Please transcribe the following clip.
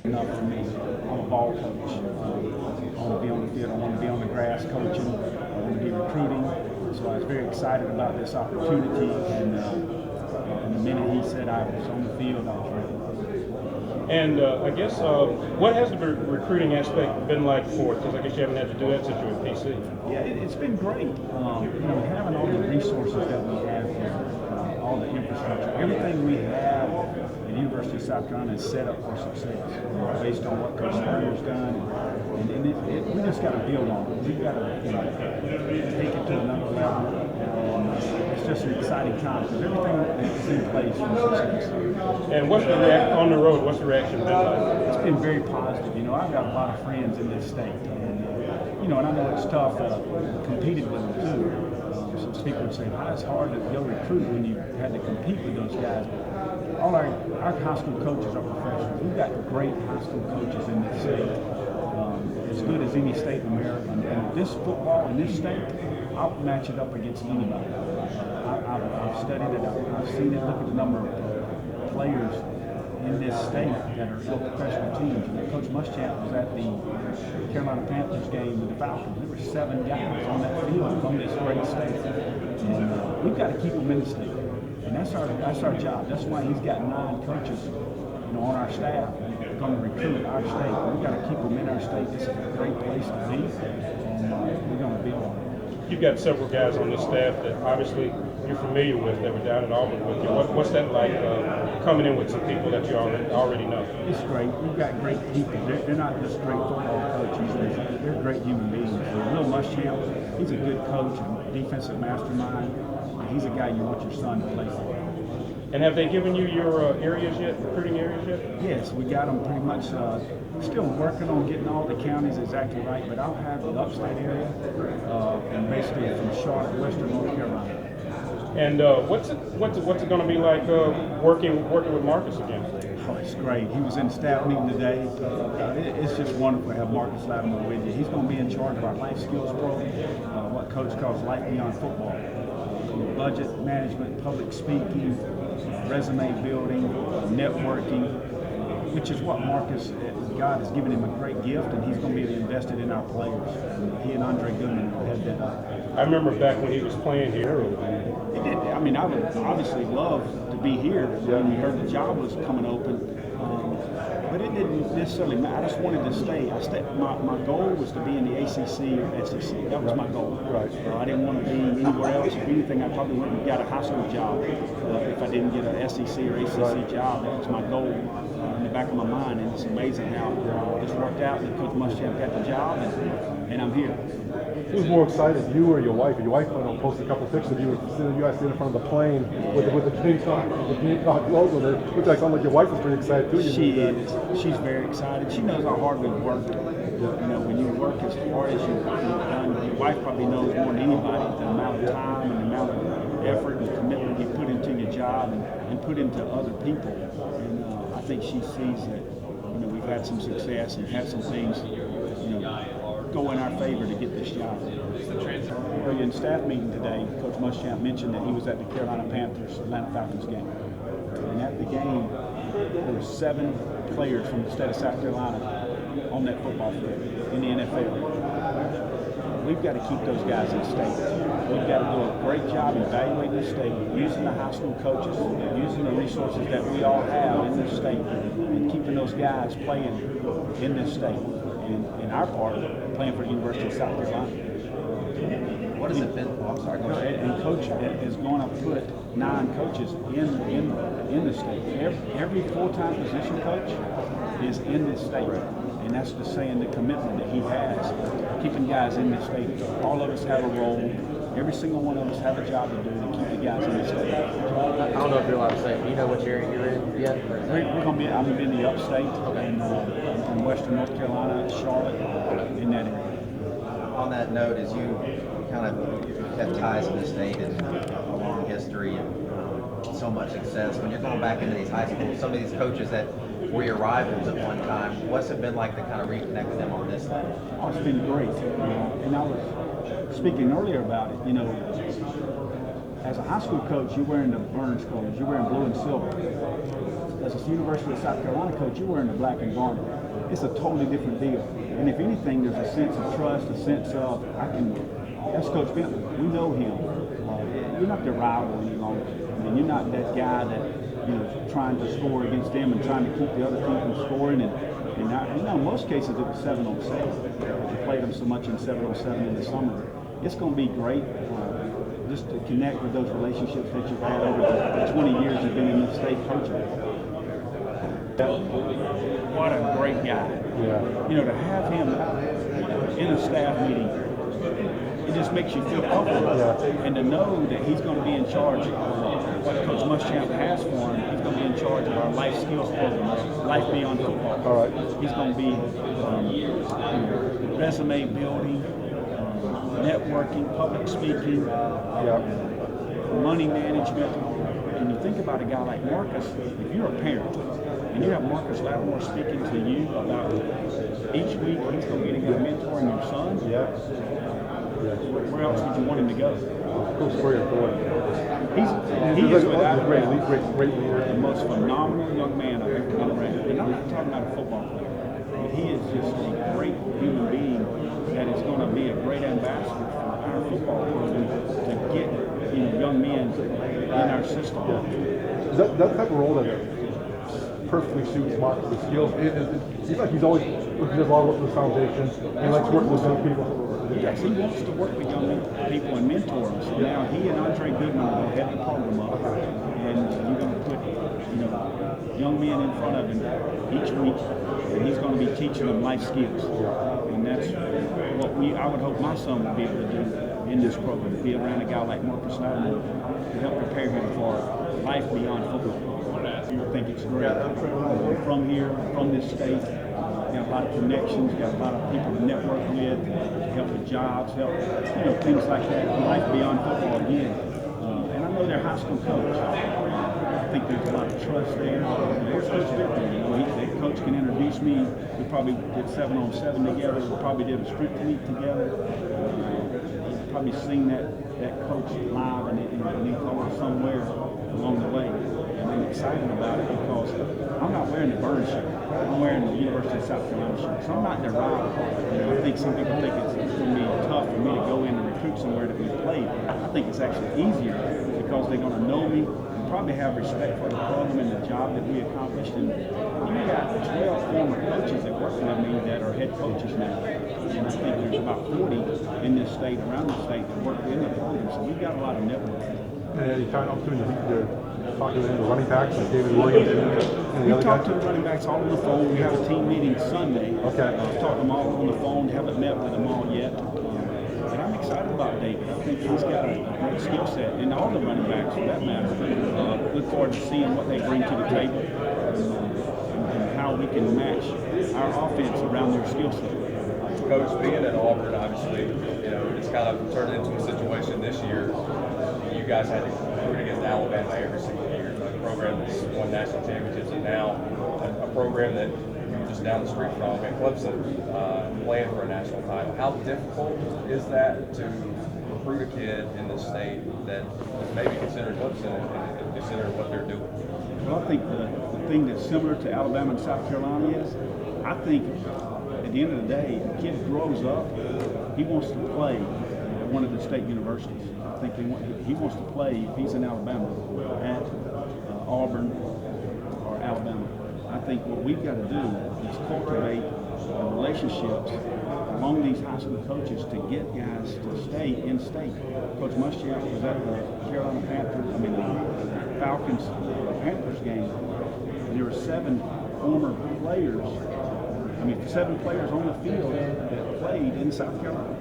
Enough for me. I'm a ball coach. I want to be on the field. I want to be on the grass coaching. I want to be recruiting. So I was very excited about this opportunity. And the minute he said I was on the field, I was ready. And I guess what has the recruiting aspect been like for it? Because I guess you haven't had to do that since you were at PC. Yeah, it's been great. Having all the resources that we have here, all the infrastructure, everything we have at the University of South Carolina is set up for success based on what Coach Snyder's done. And we just got to build on it. We've got to take it to another level. It's just an exciting time because everything is in place for success. And what's the on the road? What's the reaction been like? It's been very positive. I've got a lot of friends in this state, and and I know it's tough. Competed with them too. Some people would say, it's hard to go recruit when you had to compete with those guys. All our high school coaches are professionals. We've got great high school coaches in this state, as good as any state in America. And this football in this state, I'll match it up against anybody. I've studied it. I've seen it. Look at the number of players in this state that are on professional teams. Coach Muschamp was at the Carolina Panthers game with the Falcons. There were 7 guys on that field from this great state. And we've got to keep them in the state. And that's our job. That's why he's got 9 coaches on our staff going to recruit our state. We've got to keep them in our state. This is a great place to be. And we're going to build on it. You've got several guys on this staff that obviously you're familiar with that were down at Auburn with you. What's that like coming in with some people that you already know? It's great. We've got great people. They're not just great football coaches. They're great human beings. Will Muschamp, he's a good coach, a defensive mastermind. He's a guy you want your son to play for. And have they given you your areas yet, recruiting areas yet? Yes, we got them pretty much. Still working on getting all the counties exactly right, but I'll have the Upstate area and basically from Charlotte, Western North Carolina. And what's it going to be like working with Marcus again? Oh, it's great. He was in the staff meeting today. It's just wonderful to have Marcus Lattimore with you. He's going to be in charge of our life skills program, what Coach calls Life Beyond Football. Budget management, public speaking, resume building, networking, which is what Marcus, God has given him a great gift, and he's going to be invested in our players. He and Andre Goodman had that up. I remember back when he was playing here. He did. I mean, I would obviously love to be here when we heard the job was coming open. But it didn't necessarily matter. I just wanted to stay. My goal was to be in the ACC or SEC. That was my goal. Right. I didn't want to be anywhere else. If anything, I probably wouldn't have got a high school job if I didn't get an SEC or ACC job. That was my goal in the back of my mind. And it's amazing how this worked out. And Coach Muschamp got the job, and I'm here. Who's more excited, you or your wife? Your wife posted a couple of pictures of you guys sitting in front of the plane with the Gamecock logo there. Looks like something like your wife is pretty excited too. She is. She's very excited. She knows how hard we've worked. When you work as hard as you've done, your wife probably knows more than anybody the amount of time and the amount of effort and commitment you put into your job and put into other people. And I think she sees that we've had some success and have some things go in our favor to get this job. In staff meeting today, Coach Muschamp mentioned that he was at the Carolina Panthers Atlanta Falcons game. And at the game, there were 7 players from the state of South Carolina on that football field in the NFL. We've got to keep those guys in state. We've got to do a great job evaluating the state, using the high school coaches, using the resources that we all have in this state, and keeping those guys playing in this state. And our part, playing for the University of South Carolina. What has it been? I'm sorry. Go ahead. And Coach is going to put 9 coaches in the state. Every full-time position coach is in this state. And that's just saying the commitment that he has, keeping guys in this state. All of us have a role. Every single one of us have a job to do to keep the guys in the state. I don't know if you're allowed to say. Do you know which area you're in yet? We're going to be. I'm going to be in the Upstate, in Western North Carolina, Charlotte, in that area. On that note, as you kind of have ties to the state and a long history and so much success, when you're going back into these high schools, some of these coaches that were your rivals at one time, what's it been like to kind of reconnect with them on this level? Oh, it's been great. And I was speaking earlier about it, as a high school coach, you're wearing the Burns colors, you're wearing blue and silver. as a University of South Carolina coach, you're wearing the black and garnet. It's a totally different deal. And if anything, there's a sense of trust, a sense of, that's Coach Bentley. We know him. You're not their rival any longer. I mean, you're not that guy that, trying to score against them and trying to keep the other team from scoring. And in most cases, it was 7-on-7. We played them so much in 7-on-7 in the summer. It's going to be great just to connect with those relationships that you've had over the 20 years you've been in the state coaching. What a great guy. Yeah. To have him in a staff meeting, it just makes you feel comfortable. Yeah. And to know that he's going to be in charge of what Coach Muschamp has for him. He's going to be in charge of our life skills program, Life Beyond Football. All right. He's going to be resume building, networking, public speaking, money management. And you think about a guy like Marcus, if you're a parent and you have Marcus Lattimore speaking to you about each week he's going to be mentoring your son, where else would you want him to go? Coach Spurrier, He is without a great doubt leader. the most phenomenal young man I've ever been around. And I'm not talking about a football player, but he is just a great human being that is going to be a great ambassador for our football program to get young men in our system. Yeah. That type of role that perfectly suits Marcus' skills. It seems like he's always does a lot of work with his foundation. He likes working with young people. Yes, he wants to work with young people and mentor them. So now he and Andre Goodman are going to head the program up, and you're going to put young men in front of him each week, and he's going to be teaching them life skills. And that's what I would hope my son would be able to do in this program, be around a guy like Marcus Lattimore to help prepare him for life beyond football. I think it's great. From here, from this state, got a lot of connections, got a lot of people to network with, help with jobs, help, things like that, life beyond football again. And I know they're high school coach. I think there's a lot of trust there. There's Coach Bentley. That coach can introduce me. We probably did 7-on-7 together. We probably did a strength meet together. Probably seen that coach live and he called somewhere along the way. And I'm excited about it because I'm not wearing the Burns shirt. I'm wearing the University of South Carolina shirt. So I'm not their rival. I think some people think it's going to be tough for me to go in and recruit somewhere that we played. I think it's actually easier because they're going to know me and probably have respect for the program and the job that we accomplished. And we got 12 former coaches that work with me that are head coaches now. And I think there's about 40 in this state, around the state, that work in the program. So we've got a lot of networking. And any time opportunity to talk to the running backs like David Williams and the other We talk guys? to the running backs all on the phone. We have a team meeting Sunday. Okay. Talk to them all on the phone. Haven't met with them all yet. And I'm excited about David. I think he's got a great skill set. And all the running backs, for that matter. Look forward to seeing what they bring to the table and how we can match our offense around their skill set. Coach, being at Auburn, obviously, it's kind of turned into a situation this year. You guys had to compete against Alabama every single year. A program that's won national championships, and now a program that you're just down the street from at Clemson, playing for a national title. How difficult is that to recruit a kid in the state that maybe consider Clemson and consider what they're doing? Well, I think the thing that's similar to Alabama and South Carolina is, I think at the end of the day, a kid grows up, he wants to play at one of the state universities. I think he wants to play, if he's in Alabama, at Auburn or Alabama. I think what we've got to do is cultivate relationships among these high school coaches to get guys to stay in state. Coach Muschamp was at the Carolina Panthers, the Falcons Panthers game, and there were 7 former players, 7 players on the field that played in South Carolina.